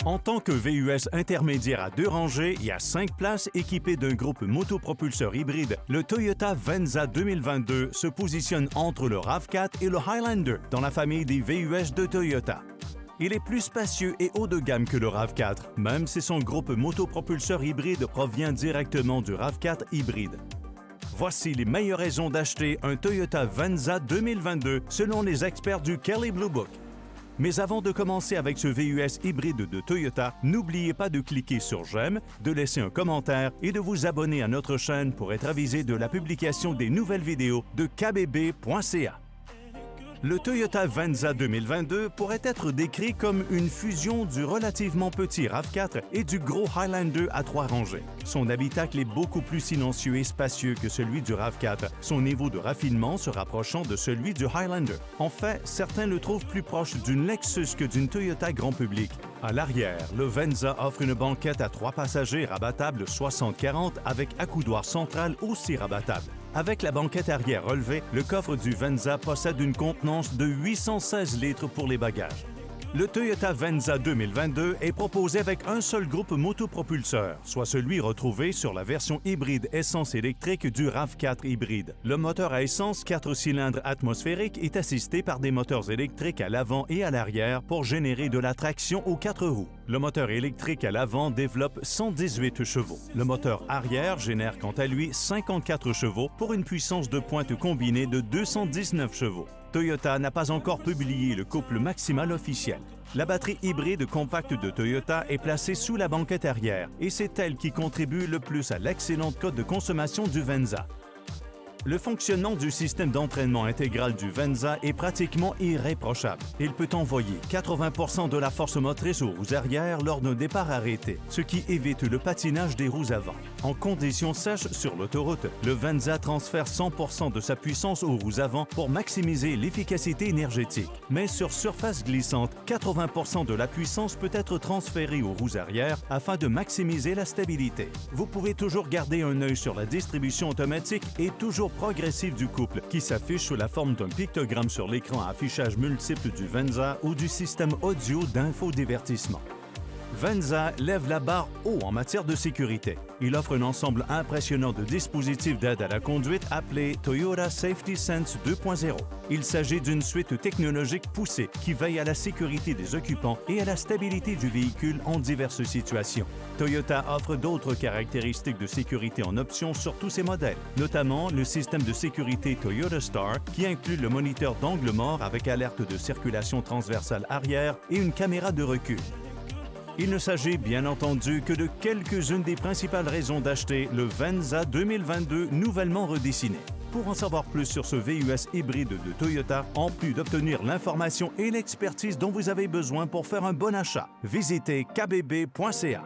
En tant que VUS intermédiaire à 2 rangées et à 5 places équipé d'un groupe motopropulseur hybride, le Toyota Venza 2022 se positionne entre le RAV4 et le Highlander dans la famille des VUS de Toyota. Il est plus spacieux et haut de gamme que le RAV4, même si son groupe motopropulseur hybride provient directement du RAV4 hybride. Voici les meilleures raisons d'acheter un Toyota Venza 2022 selon les experts du Kelley Blue Book. Mais avant de commencer avec ce VUS hybride de Toyota, n'oubliez pas de cliquer sur j'aime, de laisser un commentaire et de vous abonner à notre chaîne pour être avisé de la publication des nouvelles vidéos de kbb.ca. Le Toyota Venza 2022 pourrait être décrit comme une fusion du relativement petit RAV4 et du gros Highlander à 3 rangées. Son habitacle est beaucoup plus silencieux et spacieux que celui du RAV4, son niveau de raffinement se rapprochant de celui du Highlander. En fait, certains le trouvent plus proche d'une Lexus que d'une Toyota grand public. À l'arrière, le Venza offre une banquette à 3 passagers rabattable 60-40 avec accoudoir central aussi rabattable. Avec la banquette arrière relevée, le coffre du Venza possède une contenance de 816 litres pour les bagages. Le Toyota Venza 2022 est proposé avec un seul groupe motopropulseur, soit celui retrouvé sur la version hybride essence-électrique du RAV4 hybride. Le moteur à essence 4 cylindres atmosphériques est assisté par des moteurs électriques à l'avant et à l'arrière pour générer de la traction aux 4 roues. Le moteur électrique à l'avant développe 118 chevaux. Le moteur arrière génère quant à lui 54 chevaux pour une puissance de pointe combinée de 219 chevaux. Toyota n'a pas encore publié le couple maximal officiel. La batterie hybride compacte de Toyota est placée sous la banquette arrière et c'est elle qui contribue le plus à l'excellente cote de consommation du Venza. Le fonctionnement du système d'entraînement intégral du Venza est pratiquement irréprochable. Il peut envoyer 80% de la force motrice aux roues arrière lors d'un départ arrêté, ce qui évite le patinage des roues avant. En conditions sèches sur l'autoroute, le Venza transfère 100% de sa puissance aux roues avant pour maximiser l'efficacité énergétique. Mais sur surface glissante, 80% de la puissance peut être transférée aux roues arrière afin de maximiser la stabilité. Vous pouvez toujours garder un œil sur la distribution automatique et toujours progressive du couple qui s'affiche sous la forme d'un pictogramme sur l'écran à affichage multiple du Venza ou du système audio d'infodivertissement. Venza lève la barre haut en matière de sécurité. Il offre un ensemble impressionnant de dispositifs d'aide à la conduite appelés Toyota Safety Sense 2.0. Il s'agit d'une suite technologique poussée qui veille à la sécurité des occupants et à la stabilité du véhicule en diverses situations. Toyota offre d'autres caractéristiques de sécurité en option sur tous ses modèles, notamment le système de sécurité Toyota Star qui inclut le moniteur d'angle mort avec alerte de circulation transversale arrière et une caméra de recul. Il ne s'agit bien entendu que de quelques-unes des principales raisons d'acheter le Venza 2022 nouvellement redessiné. Pour en savoir plus sur ce VUS hybride de Toyota, en plus d'obtenir l'information et l'expertise dont vous avez besoin pour faire un bon achat, visitez kbb.ca.